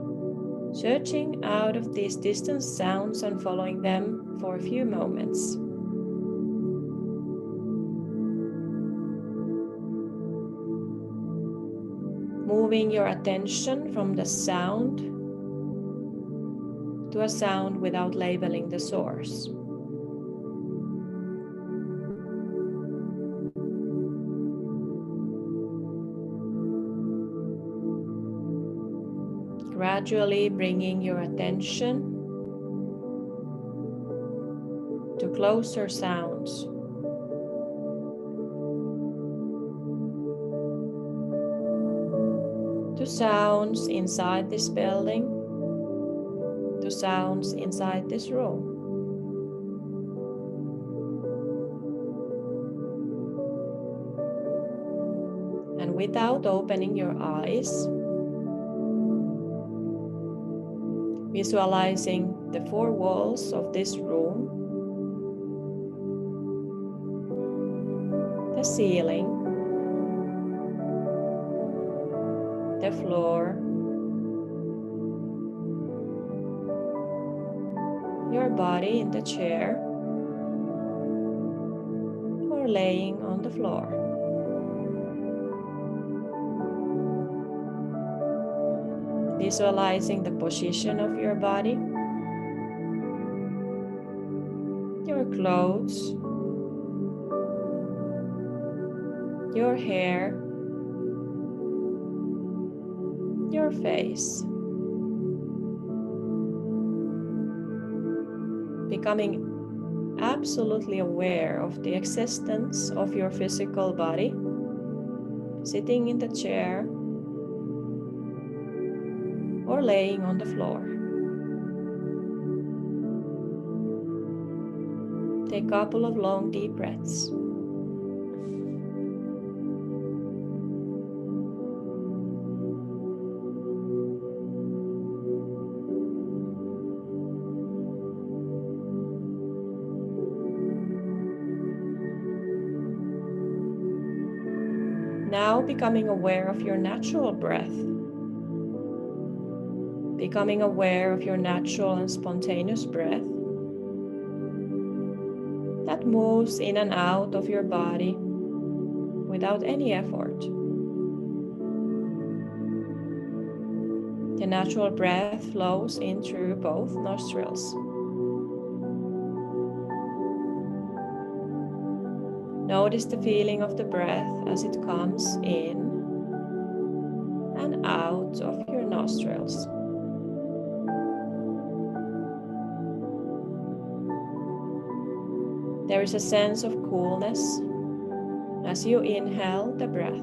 searching out of these distant sounds and following them for a few moments. Moving your attention from the sound to a sound without labeling the source. Gradually bringing your attention to closer sounds. To sounds inside this building, to sounds inside this room. And without opening your eyes, visualizing the four walls of this room, the ceiling, the floor, your body in the chair, or laying on the floor. Visualizing the position of your body, your clothes, your hair, your face. Becoming absolutely aware of the existence of your physical body, sitting in the chair or laying on the floor. Take a couple of long deep breaths. Now becoming aware of your natural breath. Becoming aware of your natural and spontaneous breath that moves in and out of your body without any effort. The natural breath flows in through both nostrils. Notice the feeling of the breath as it comes in and out of your nostrils. There is a sense of coolness as you inhale the breath.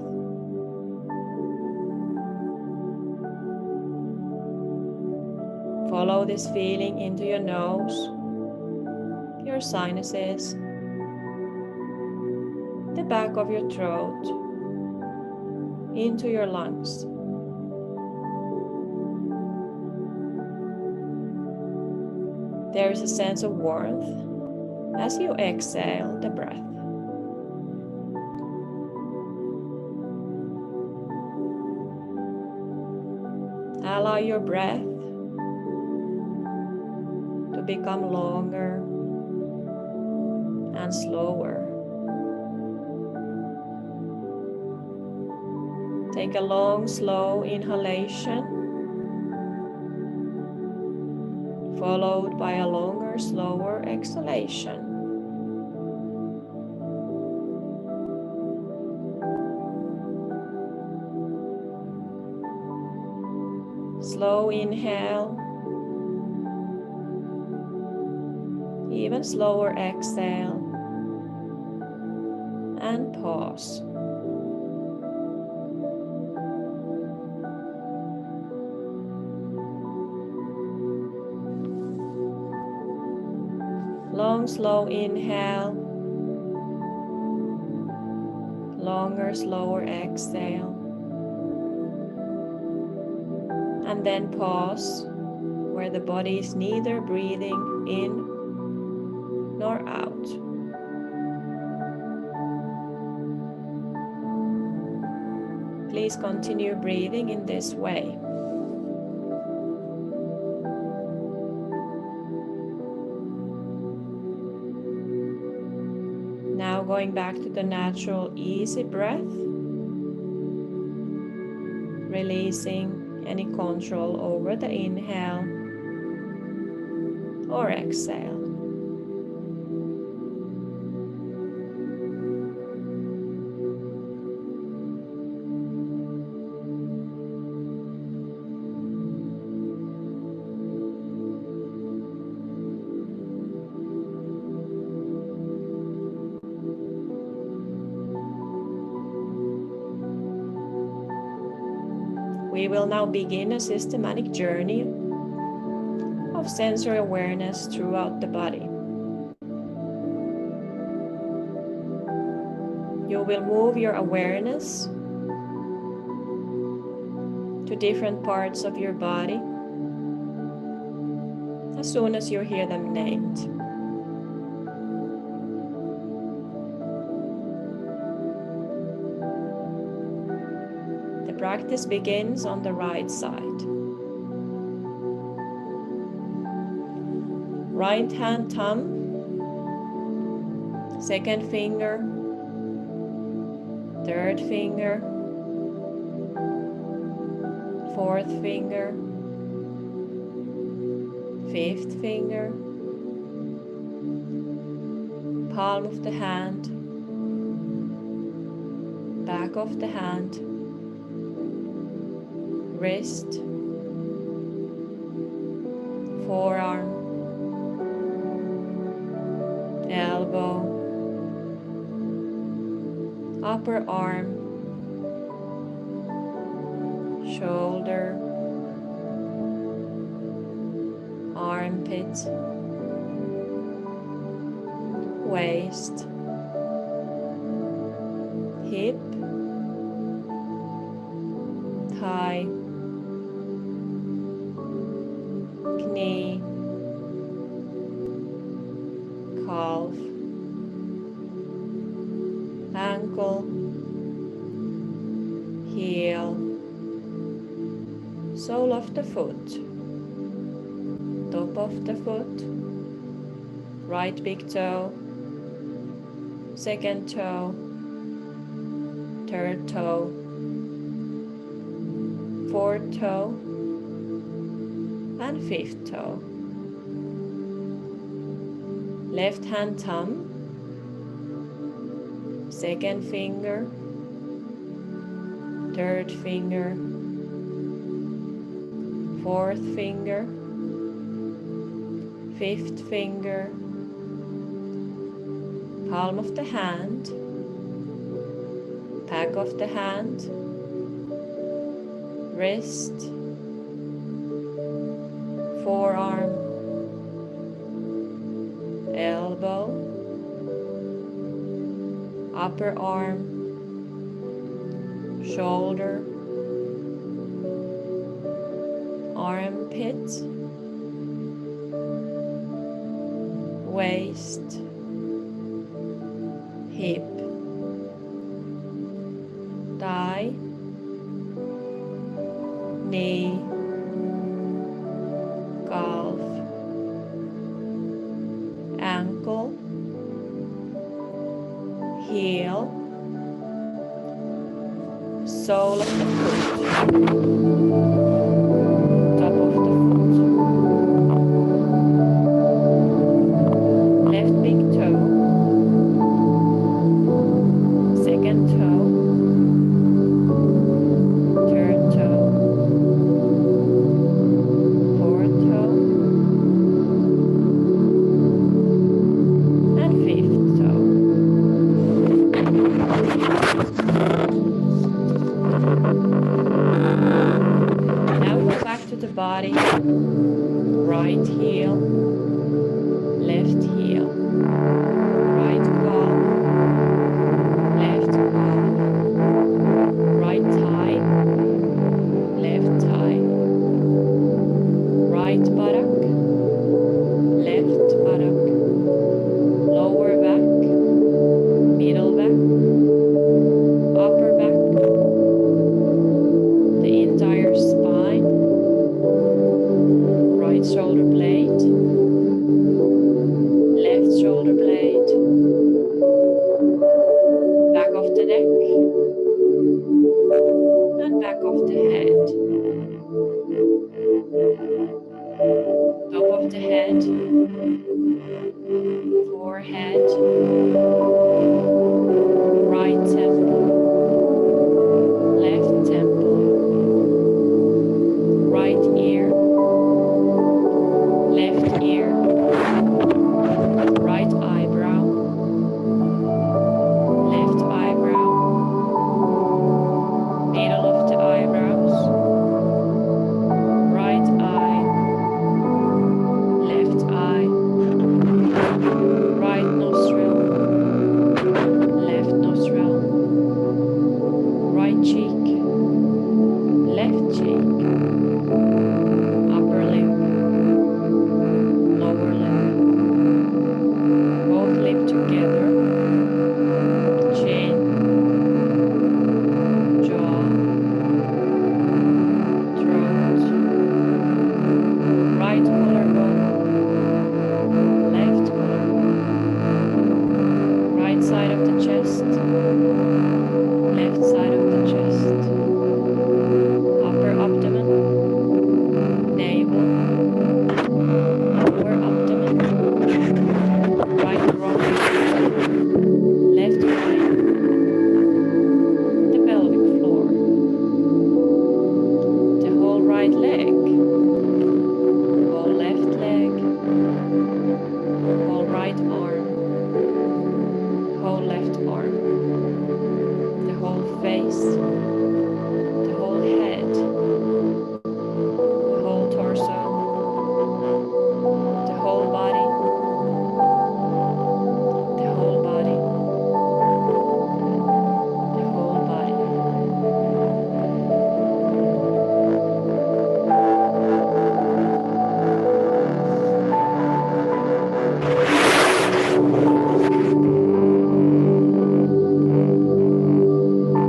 Follow this feeling into your nose, your sinuses, the back of your throat, into your lungs. There is a sense of warmth as you exhale the breath. Allow your breath to become longer and slower. Take a long, slow inhalation, followed by a longer, slower exhalation. Slow inhale, even slower exhale, and pause. Long, slow inhale, longer, slower exhale, and then pause where the body is neither breathing in nor out. Please continue breathing in this way. Now going back to the natural, easy breath, releasing any control over the inhale or exhale. We will now begin a systematic journey of sensory awareness throughout the body. You will move your awareness to different parts of your body as soon as you hear them named. The practice begins on the right side. Right hand thumb, second finger, third finger, fourth finger, fifth finger, palm of the hand, back of the hand, wrist, forearm, elbow, upper arm, shoulder, armpit, waist, hip, thigh, knee, calf, ankle, heel, sole of the foot, top of the foot, right big toe, second toe, third toe, fourth toe, and fifth toe. Left hand thumb, second finger, third finger, fourth finger, fifth finger, palm of the hand, back of the hand, wrist, forearm, elbow, upper arm, shoulder, armpit, waist, hip, thigh, knee, calf, ankle, heel, sole of the foot, top of the foot, left big toe, second toe, third toe, fourth toe, and fifth toe. Now go back to the body, right heel, left heel, right calf, left calf, right thigh, left thigh, right buttock, left buttock, lower back, middle back, upper back, of the head, top of the head, forehead, right temple, left temple, right ear, left ear, right eyebrow, left eyebrow, middle of the eyebrows, right eye, left eye, right nostril, left nostril, right cheek, left cheek, upper lip, lower lip, both lip together, chin, jaw, throat, right collarbone, left collarbone, right side of the chest, left side of the chest, upper abdomen, navel, lower abdomen, right groin, left groin, the pelvic floor, the whole right leg, whole left leg, whole right arm, whole left arm, the whole face, the whole head, the whole torso, the whole body, the whole body, the whole body.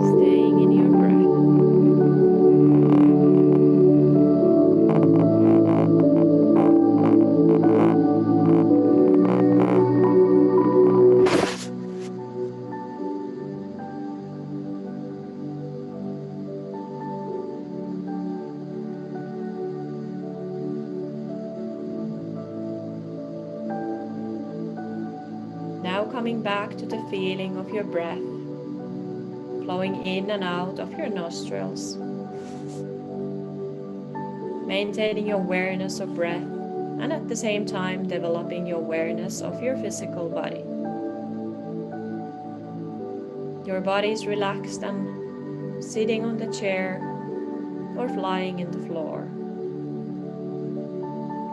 Staying in your breath. Now coming back to the feeling of your breath, flowing in and out of your nostrils. Maintaining your awareness of breath and at the same time developing your awareness of your physical body. Your body is relaxed and sitting on the chair or lying in the floor.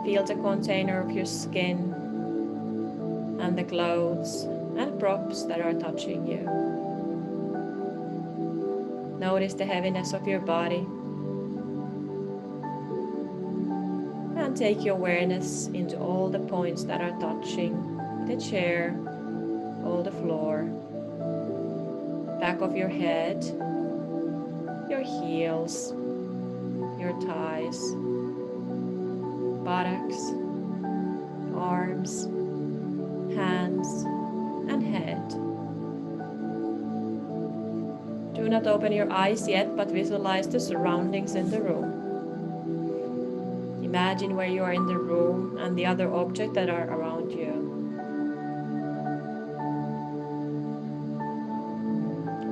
Feel the container of your skin and the clothes and props that are touching you. Notice the heaviness of your body and take your awareness into all the points that are touching the chair, all the floor, back of your head, your heels, your thighs, buttocks, arms, hands, and head. Do not open your eyes yet, but visualize the surroundings in the room. Imagine where you are in the room and the other objects that are around you.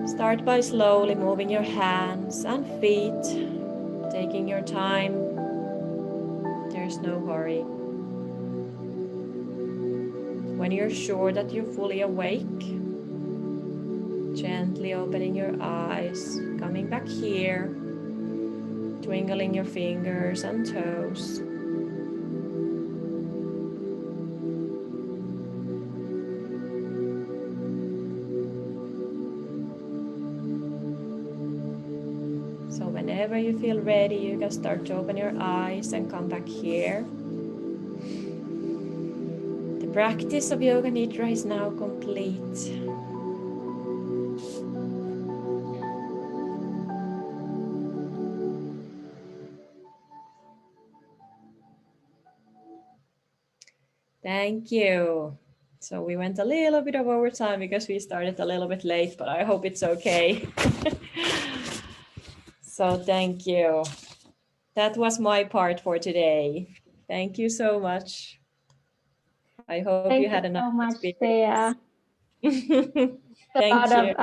Start by slowly moving your hands and feet, taking your time. There's no hurry. When you're sure that you're fully awake, gently opening your eyes, coming back here, twinkling your fingers and toes. So whenever you feel ready, you can start to open your eyes and come back here. The practice of Yoga Nidra is now complete. Thank you. So we went a little bit of overtime because we started a little bit late, but I hope it's okay. So thank you. That was my part for today. Thank you so much. I hope you had a nice experience. Thank you.